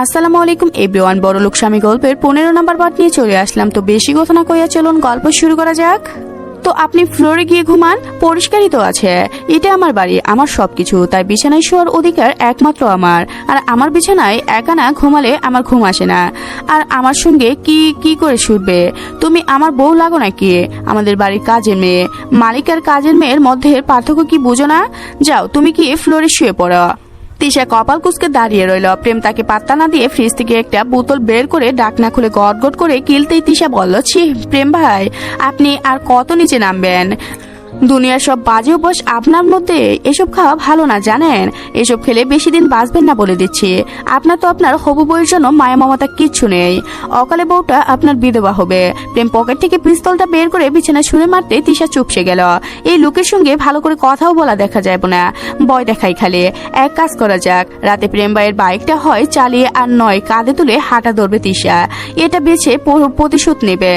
আসসালামু আলাইকুম এভরিওয়ান, বড়লোক স্বামী গল্পের 15 নম্বর পার্ট নিয়ে চলে আসলাম। তো বেশি কথা না কইয়া চলুন গল্প শুরু করা যাক। তো আপনি ফ্লোরে গিয়ে ঘুমান, পরিষ্কারই তো আছে। এটা আমার বাড়ি, আমার সবকিছু, তাই বিছানায় শোয়ার অধিকার একমাত্র আমার। আর আমার বিছানায় একা না ঘুমালে আমার ঘুম আসে না। আর আমার সঙ্গে কি কি করে শুটবে? তুমি আমার বউ লাগো নাকি? আমাদের বাড়ির কাজের মেয়ে। মালিক আর কাজের মেয়ের মধ্যে পার্থক্য কি বুঝো না? যাও তুমি কি ফ্লোরে শুয়ে পড়ো। তিশা কপাল কুচকে দাঁড়িয়ে রইল। প্রেম তাকে পাত্তা না দিয়ে ফ্রিজ থেকে একটা বোতল বের করে ডাকনা খুলে গট গট করে কিলতেই তিশা বলল, ছি প্রেম ভাই, আপনি আর কত নিচে নামবেন? দুনিয়ার সব বাজে অভ্যাস আপনার মধ্যে। এসব খাওয়া ভালো না জানেন? এসব খেলে বেশি দিন বাঁচবেন না বলে দিচ্ছি। আপনার তো আপনার হবু বউয়ের জন্য মায়া মমতা কিচ্ছু নেই। অকালে বউটা আপনার বিধবা হবে। প্রেম পকেট থেকে পিস্তলটা বের করে বিছানায় ছুঁড়ে মারতে তিশা চুপসে গেল। এই লোকের সঙ্গে ভালো করে কথাও বলা দেখা যায় না, ভয় দেখাই খালি। এক কাজ করা যাক, রাতে প্রেম ভাইয়ের বাইকটা হয় চালিয়ে আর নয় কাঁধে তুলে হাঁটা ধরবে তিশা। এটা বেছে প্রতিশোধ নেবে।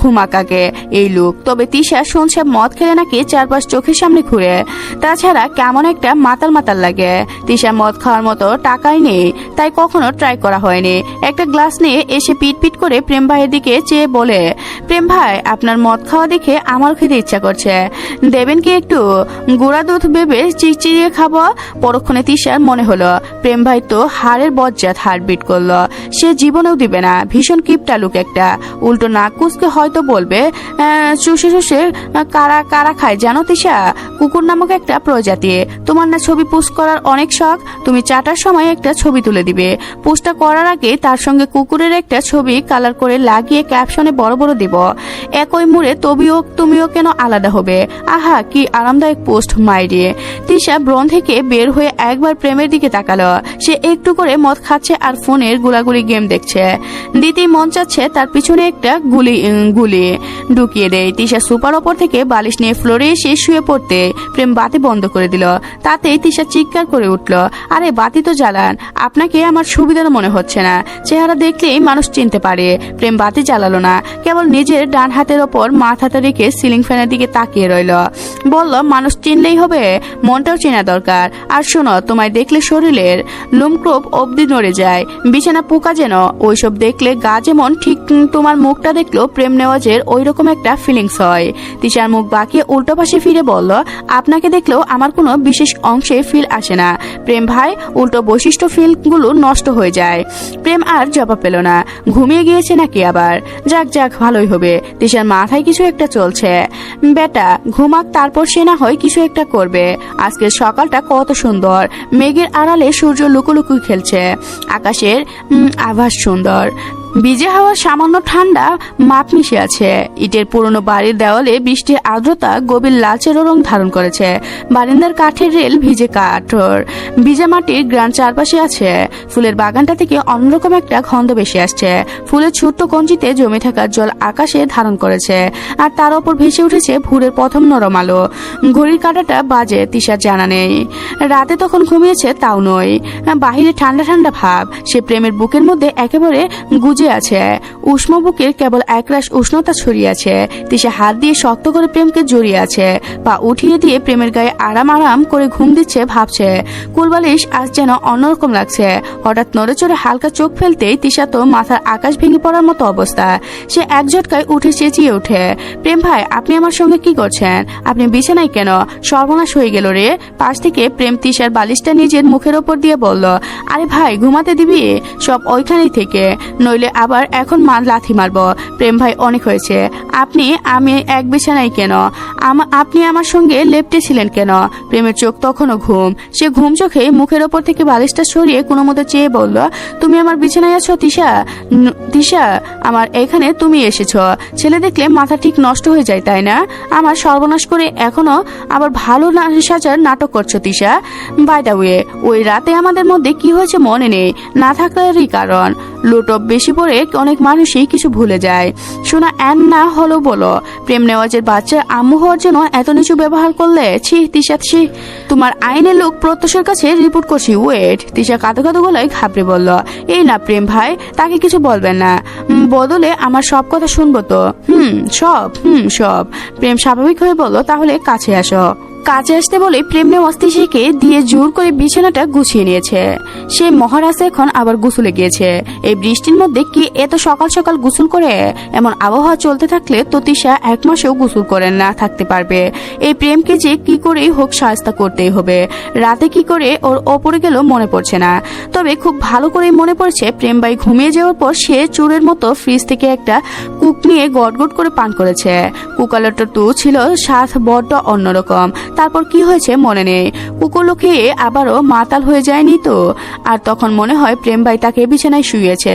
ঘুমাকাকে এই লোক। তবে তিশা শুনছে মদ খেলে নাকি চারপাশ চোখের সামনে ঘুরে। তাছাড়া কেমন একটা মাতাল মাতাল লাগে। তিশা মদ খাওয়ার মতো টাকাই নেই, তাই কখনো ট্রাই করা হয়নি। একটা গ্লাস নিয়ে এসে পিট পিট করে প্রেম ভাইয়ের দিকে চেয়ে বলে, প্রেম ভাই আপনার মদ খাওয়া দেখে আমার খেতে ইচ্ছা করছে, দেবেন কি একটু? গুঁড়া দুধ ভেবে চিচিয়ে খাবো। পরক্ষণে তিশার মনে হলো প্রেম ভাই তো হাড়ের বজ্জাত হার্টবিট করলো। সে জীবনেও দিবে না। ভীষণ কিপটা লোক একটা। উল্টো নাক কুচকে হয়তো বলবে, চুষে চুষে কারা কারা খায় জানো তিশা? কুকুর নামক একটা প্রজাতি। তোমার না ছবি পোস্ট করার অনেক শখ? তুমি চাটার সময় একটা ছবি তুলে দিবে। পোস্টটা করার আগে তার সঙ্গে কুকুরের একটা ছবি কালার করে লাগিয়ে ক্যাপশনে বড় বড় দিব, একই মুড়ে তুমিও কেন আলাদা হবে? আহা কি আরামদায়ক পোস্ট মাইরে। তিশা ব্রণ থেকে বের হয়ে একবার প্রেমের দিকে তাকালো। সে একটু করে মদ খাচ্ছে আর ফোনের গুলাগুলি গেম দেখছে। দিতেই মন চাচ্ছে তার পিছনে একটা গুলি ঢুকিয়ে দেয়। তিশা সুপার ওপর থেকে বালিশ নিয়ে ফ্লোরে এসে শুয়ে পড়তে প্রেম বাতি বন্ধ করে দিল। তাতেই তিশা চিৎকার করে উঠল, আরে বাতি তো জ্বালান, আপনাকে আমার সুবিধার মনে হচ্ছে না? চেহারা দেখলেই মানুষ চিনতে পারে। প্রেম বাতি জ্বালালো না, কেবল নিজের ডান হাতের ওপর মাথাটা রেখে সিলিং ফ্যানের দিকে তাকিয়ে রইল। বলল, মানুষ চিনলেই হবে, মনটাও চেনা দরকার। আর শোনো, তোমায় দেখলে শরীরের লোমকূপ অবধি নড়ে যায়, বিছানা পোকা যেন। ওইসব দেখলে গা যেমন, ঠিক তোমার মুখটা দেখলেও প্রেম নেওয়াজের ওই রকম একটা ফিলিংস হয়। তিশার মুখ বাঁকিয়ে উল্টো পাশে ফিরে বলল, আপনাকে দেখলেও আমার কোনো বিশেষ অংশে ফিল আসে না প্রেম ভাই, উল্টো বৈশিষ্ট্য ফিলগুলো নষ্ট হয়ে যায়। প্রেম আর জবাব পেল না। ঘুমিয়ে গিয়েছে নাকি আবার? যাক যাক, ভালোই হবে। তিশার মাথায় কিছু একটা চলছে। বেটা ঘুমাক, তারপর সে না হয় কিছু একটা করবে। আজকের সকালটা কত সুন্দর। মেঘের আড়ালে সূর্য লুকোলুকু খেলছে। আকাশের আভাস সুন্দর। ভিজে হাওয়ার সামান্য ঠান্ডা মাপ মিশে আছে। ইটের পুরনো বাড়ির দেওয়ালে বৃষ্টির আর্দ্রতা গভীর লালচে রং ধারণ করেছে। বারান্দার কাঠের রেল ভিজে কাঠর। ভিজা মাটির গ্রান চারপাশে আছে। ফুলের বাগানটা থেকে অন্যরকম একটা গন্ধ ভেসে আসছে। ফুলের ছোট্ট কঞ্চিতে জমে থাকা জল আকাশে ধারণ করেছে। আর তার ওপর ভেসে উঠেছে ভোরের প্রথম নরম আলো। ঘড়ির কাঁটাটা বাজে তিশার জানা নেই। রাতে তখন ঘুমিয়েছে তাও নয়। বাহিরে ঠান্ডা ঠান্ডা ভাব। সে প্রেমের বুকের মধ্যে একেবারে গুজে আছে। উষ্ণ বুকের কেবল একরাশ উষ্ণতা ছড়িয়ে আছে। তিশা হাত দিয়ে শক্ত করে প্রেমকে জড়িয়ে আছে। পা উঠিয়ে দিয়ে প্রেমের গায়ে আরাম আরাম করে ঘুম দিচ্ছে। ভাবছে কুলবালিশ আজ যেন অন্যরকম লাগছে। হঠাৎ নড়ে চড়ে হালকা চোখ ফেলতেই তিশা তো মাথার আকাশ ভেঙে পড়ার মতো অবস্থা। সে এক ঝটকায় উঠে চেঁচিয়ে ওঠে, প্রেম ভাই আপনি আমার সঙ্গে কি করছেন? আপনি বিছানায় কেন? সর্বনাশ হয়ে গেল রে। পাশ থেকে প্রেম তিশার বালিশটা নিজের মুখের ওপর দিয়ে বলল, আরে ভাই ঘুমাতে দিবি? সব ওইখানেই থেকে, নইলে আবার এখন লাথি মারবো। প্রেম ভাই অনেক হয়েছে। আমি এক বিছানায় কেন? আপনি আমার সঙ্গে লেপটেছিলেন কেন? প্রেমের চোখ তখনও ঘুম। সে ঘুম চোখে মুখের ওপর থেকে বালিশটা সরিয়ে কোনো মতো চেয়ে বলল, তুমি আমার বিছানায় আছো তিশা? তিশা আমার এখানে তুমি এসেছো। ছেলে দেখলে মাথা ঠিক নষ্ট হয়ে যায় তাই না? আমার সর্বনাশ করে এখনো আবার ভালো সাজার নাটক করছো তিশা। বাই দ্য ওয়ে, ওই রাতে আমাদের মধ্যে কি হয়েছে মনে নেই? না থাকারই কারণ। লুটপ বেশি পড়ে অনেক মানুষই কিছু ভুলে যায়। শোনা এন না হলো বলো, প্রেম নেওয়াজের বাচ্চার আম্মু হওয়ার জন্য এত নিচু ব্যবহার করলে? ছি তিশা, ছি। তোমার আইনের লোক প্রত্যুষের কাছে রিপোর্ট করছি। ওয়েট। তিশা কাঁদো কাঁদো গলায় ঘাবড়ে বলল, এই না প্রেম ভাই, তাকে কিছু বলবেন না। বদলে আমার সব কথা শুনবো তো? সব। প্রেম স্বাভাবিক হয়ে বলল, তাহলে কাছে আসো। কাছে আসতে বলে প্রেম নেওয়া তিশাকে দিয়ে জোর করে বিছানাটা গুছিয়ে নিয়েছে। সে মহারাজ এখন আবার গোসলে গিয়েছে। এই বৃষ্টির মধ্যে কি এত সকাল সকাল গোসল করে? এমন আবহাওয়া চলতে থাকলে তো তিশা এক মাসেও গোসল করে না থাকতে পারবে। এই প্রেমকে যে কি করেই হোক শাস্তা করতেই হবে। রাতে কি করে ওর ওপরে গেল মনে পড়ছে না, তবে খুব ভালো করেই মনে পড়ছে প্রেম ভাই ঘুমিয়ে যাওয়ার পর সে চোরের মতো ফ্রিজ থেকে একটা কুক নিয়ে গটগট করে পান করেছে। কুকালোটা তো ছিল স্বাদ বড্ড অন্যরকম। তারপর কি হয়েছে মনে নেই। কুকুলো খেয়ে আবারও মাতাল হয়ে যায়নি তো? আর তখন মনে হয় প্রেম ভাই তাকে বিছানায় শুয়েছে।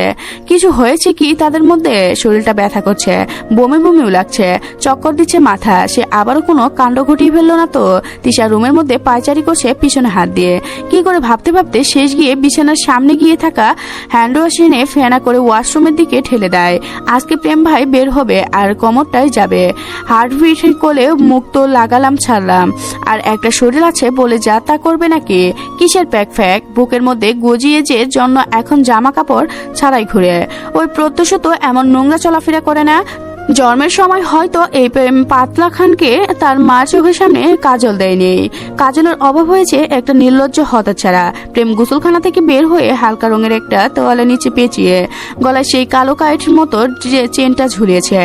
কিছু হয়েছে কি তাদের মধ্যে? শরীরটা ব্যথা করছে, বমি বমিও লাগছে, চক্কর দিচ্ছে মাথা। সে আবারও কোনো কাণ্ড ঘটিয়ে ফেললো না তো? তিশা রুমের মধ্যে পায়চারি করছে পিছনে হাত দিয়ে। কি করে ভাবতে ভাবতে শেষ গিয়ে বিছানার সামনে গিয়ে থাকা হ্যান্ড ওয়াশ এনে ফেনা করে ওয়াশরুমের দিকে ঠেলে দেয়। আজকে প্রেম ভাই বের হবে আর কোমরটাই যাবে। হার্টবিট কোলে মুখ তো লাগালাম ছাড়লাম, আর একটা শরীর আছে বলে যা তা করবে নাকি? কিসের প্যাক ফ্যাক বুকের মধ্যে গজিয়ে যে জন্য এখন জামা কাপড় ছাড়াই ঘুরে। ওই প্রত্যুষত এমন নোংরা চলাফেরা করে না। জন্মের সময় হয়তো এই পাতলা খানকে তার মা চোখের সামনে কাজল দেয়নি। কাজলের অভাব হয়েছে একটা নির্লজ্জ হতচ্ছাড়া। প্রেম গোসলখানা থেকে বের হয়ে হালকা রঙের একটা তোয়ালে নিচে পেঁচিয়ে গলায় সেই কালো কাইটের মতো যে চেনটা ঝুলিয়েছে।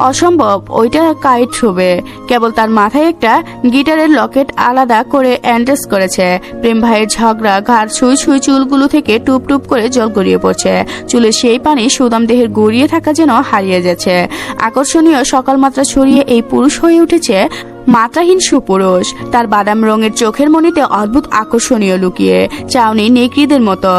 অসম্ভব ওইটা কাইট হবে, কেবল তার মাথায় একটা গিটারের লকেট আলাদা করে অ্যান্ড্রেস করেছে। প্রেম ভাইয়ের ঝগড়া ঘাড় ছুঁই ছুঁই চুলগুলো থেকে টুপ টুপ করে জল গড়িয়ে পড়ছে। চুলের সেই পানি সুদাম দেহের গড়িয়ে থাকা যেন হারিয়ে যাচ্ছে। আকর্ষণীয় সকাল মাত্রা ছড়িয়ে এই পুরুষ হয়ে উঠেছে মাত্রাহীন সুপুরুষ। তার বাদাম রঙের চোখের মনিতে অদ্ভুত আকর্ষণীয় লুকিয়ে চাউনি নেকড়িদের মতো।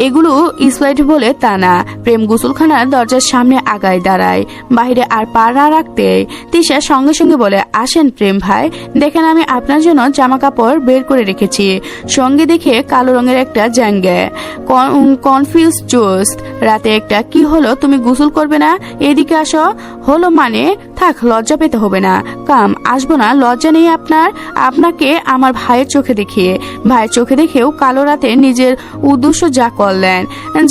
এগুলো স্লাইড বলে তা না। প্রেম গোসলখানার দরজার সামনে আগায় দাঁড়ায়, বাহিরে আর পা না রাখতে তিশা সঙ্গে সঙ্গে বলে, আসেন প্রেম ভাই, দেখেন আমি আপনার জন্য জামা কাপড় বের করে রেখেছি। সঙ্গে দেখে কালো রঙের একটা জ্যাঙ্গে কনফিউজ জোস। রাতে একটা কি হলো, তুমি গোসল করবে না? এদিকে আসো। হলো মানে থাক, লজ্জা পেতে হবে না। কাম আসবো না, লজ্জা নেই আপনার? আপনাকে আমার ভাইয়ের চোখে দেখিয়ে, ভাইয়ের চোখে দেখেও কালো রাতে নিজের উদ্দেশ্য যা করলেন।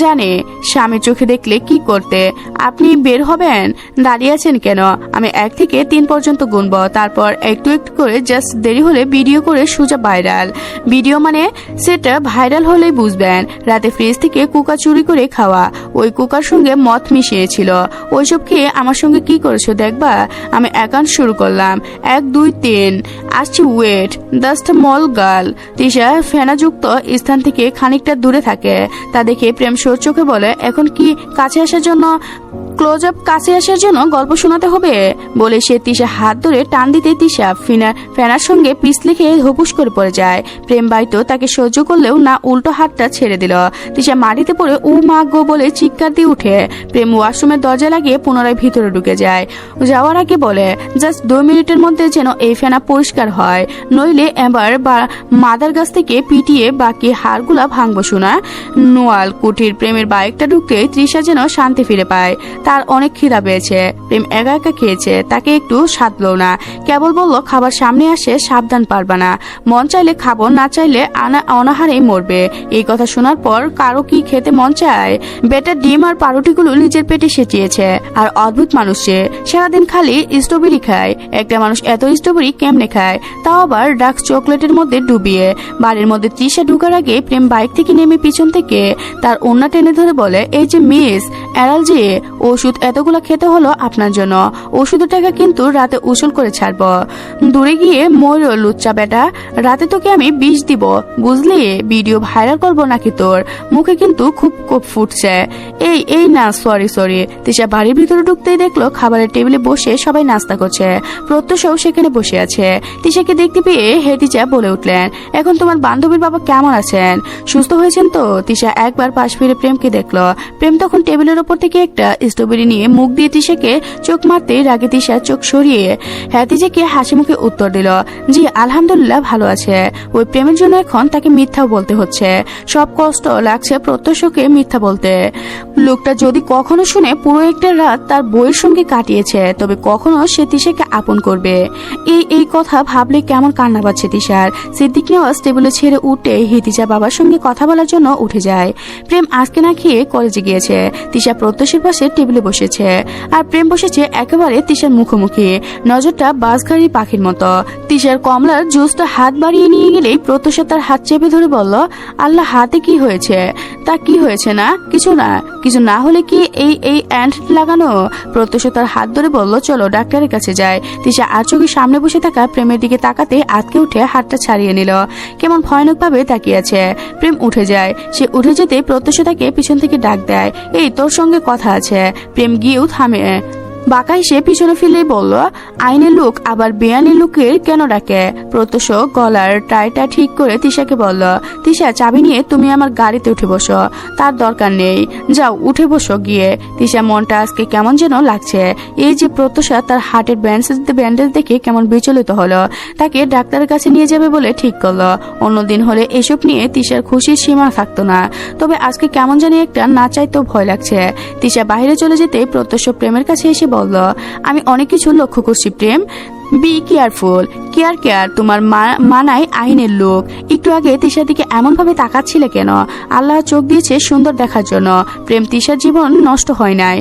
জানে স্বামীর চোখে দেখলে কি করতে। আপনি বের হবেন? দাঁড়িয়ে আছেন কেন? আমি 1 থেকে 3 পর্যন্ত গুনবো, তারপর একটু একটু করে জাস্ট দেরি হলে ভিডিও করে সোজা ভাইরাল। ভিডিও মানে সেটা ভাইরাল হলেই বুঝবেন। রাতে ফ্রিজ থেকে কুকা চুরি করে খাওয়া, ওই কুকার সঙ্গে মদ মিশিয়েছিল। ওইসব খেয়ে আমার সঙ্গে কি করেছো দেখবা? আমি অ্যাকাউন্ট শুরু করলাম। 1 2 3 আসছি, wait. The small girl. Tisha ফেনাযুক্ত স্থান থেকে খানিকটা দূরে থাকে। তা দেখে প্রেম সোর চোখে বলে, এখন কি কাছে আসার জন্য ক্লোজ আপ কাছে আসার জন্য গল্প শোনাতে হবে? বলে সে তিশা হাত ধরে টান দিতে তিশা ফেনার সঙ্গে পিছলে খেয়ে হুপুস করে পড়ে যায়। প্রেম বাইতো তাকে সহ্য করলেও না, উল্টো হাতটা ছেড়ে দিল। তিশা মাটিতে পড়ে ও মা গো বলে চিৎকার দিয়ে উঠে। প্রেম ওয়াশরুমের দরজা লাগিয়ে পুনরায় ভিতরে ঢুকে যায়। যাওয়ার আগে বলে, জাস্ট 2 মিনিটের মধ্যে যেন এই ফেনা পরিষ্কার হয়, নইলে এবার মাদার গাছ থেকে পিটিয়ে বাকি হাড়গুলা ভাঙবো শোনা। নোয়াল কুটির প্রেমের বাইকটা ঢুকতে তৃষা যেন শান্তি ফিরে পায়। তার অনেক খিদা পেয়েছে। প্রেম একা একা খেয়েছে, তাকে একটু সাধলো না। কেবল বলল, খাবার সামনে আসে সাবধান, পারবা না। মন চাইলে খাবো, না চাইলে অনাহারেই মরবে। এই কথা শোনার পর কারো কি খেতে মন চায়? বেটার ডিম আর পাউরুটিগুলো নিজের পেটে সেটিয়েছে। আর অদ্ভুত মানুষ সে, সারাদিন খালি স্ট্রবেরি খায়। একটা মানুষ এত স্ট্রবেরি কেমনে খায়, তাও আবার ডার্ক চকলেটের মধ্যে ডুবিয়ে। বাড়ির মধ্যে তৃষা ঢুকার আগে প্রেম বাইক থেকে নেমে পিছন থেকে তার ওড়না টেনে ধরে বলে, এই যে মিস অ্যালার্জি ওষুধ এতগুলো খেতে হলো আপনার জন্য। ওষুধের টাকা কিন্তু রাতে উসুল করে ছাড়বো। দূরে গিয়ে ময়ূর লুচ্চা বেটা, রাতে তোকে আমি বিষ দিব, বুঝলি? ভিডিও ভাইরাল করবো নাকি তোর? মুখে কিন্তু খুব কোপ ফুটছে। এই না, সরি। তিশা বাড়ির ভিতরে ঢুকতেই দেখলো খাবারের টেবিলে বসে সবাই নাস্তা করছে। প্রত্যুষও সেখানে বসে আছে। তিশাকে দেখতে পেয়ে হেতিজা বলে উঠলেন, এখন তোমার বান্ধবীর বাবা কেমন আছেন? সুস্থ হয়েছেন তো? তিশা একবার পাশ ফিরে প্রেমকে দেখলো। প্রেম তখন টেবিলের ওপর থেকে একটা স্ট্রবেরি নিয়ে মুখ দিয়ে তিশাকে চোখ মারতে রাগে তিশা চোখ সরিয়ে হেতিজাকে হাসি মুখে উত্তর দিল, জি আলহামদুলিল্লাহ ভালো আছে। ওই প্রেমের জন্য এখন তাকে মিথ্যাও বলতে হচ্ছে। সব কষ্ট লাগছে প্রত্যুষকে মিথ্যা বলতে। লোকটা যদি কখনো শুনে পুরো একটা রাত তার বইয়ের সঙ্গে কাটিয়েছে, তবে কখনো সে তিশাকে আপন করবে। এই কথা ভাবলে কেমন কান্না পাচ্ছে তিশার। সিদ্দিক নেওয়াজ টেবিলে ছেড়ে উঠে হিতিজা বাবার সঙ্গে কথা বলার জন্য উঠে যায়। প্রেম আজকে না খেয়ে কলেজে গিয়েছে। তিশা তিশা প্রত্যুষের পাশে টেবিলে বসেছে আর প্রেম বসেছে একেবারে তিশার মুখোমুখি, নজরটা বাসগাড়ি পাখির মতো। তিশার কমলার জুসটা হাত বাড়িয়ে নিয়ে গেলেই প্রত্যুষা তার হাত চেপে ধরে বলল, আল্লাহ, হাতে কি হয়েছে? তা কি হয়েছে? না কিছু না। কিছু না হলে কি এই অ্যান্ট লাগানো? প্রত্যুষা তার হাত ধরে বলল, চলো ডাক্তারের কাছে যাই। তিশা আর চোখের সামনে বসে থাকা প্রেমের দিকে তাকাতে আতকে উঠে হাতটা ছাড়িয়ে নিল, কেমন ভয়ানক ভাবে তাকিয়ে আছে। প্রেম উঠে যায়, সে উঠে যেতে প্রত্যুষা তাকে পিছন থেকে ডাক দেয়, এই তোর সঙ্গে কথা আছে। প্রেম গিয়েও থামে, বাঁকা এসে পিছনে ফিরলেই বলল, আইনের লোক আবার বেআইনি লোকের কেন ডাকে? প্রত্যুষ গলার টাইটা ঠিক করে তিশাকে বলল, তিশা, চাবি নিয়ে তুমি আমার গাড়িতে উঠে বসো। তার দরকার নেই, যাও উঠে বসো গিয়ে। তিশা মনটা আজকে কেমন যেন লাগছে। এই যে প্রত্যুষা তার হার্টের ব্যান্ডেজ দেখে কেমন বিচলিত হলো। তাকে ডাক্তারের কাছে নিয়ে যাবে বলে ঠিক করলো। অন্যদিন হলে এসব নিয়ে তিশার খুশির সীমা থাকতো না, তবে আজকে কেমন জানি একটা না চাইতেও ভয় লাগছে। তিশা বাইরে চলে যেতে প্রত্যুষ প্রেমের কাছে এসে বলল, আমি অনেক কিছু লক্ষ্য করছি প্রেম, বি কেয়ারফুল। কেয়ার তোমার মানায় আইনের লোক। একটু আগে তিশার দিকে এমন ভাবে তাকাচ্ছিলে কেন? আল্লাহ চোখ দিয়েছে সুন্দর দেখার জন্য। প্রেম, তিশার জীবন নষ্ট হয় নাই,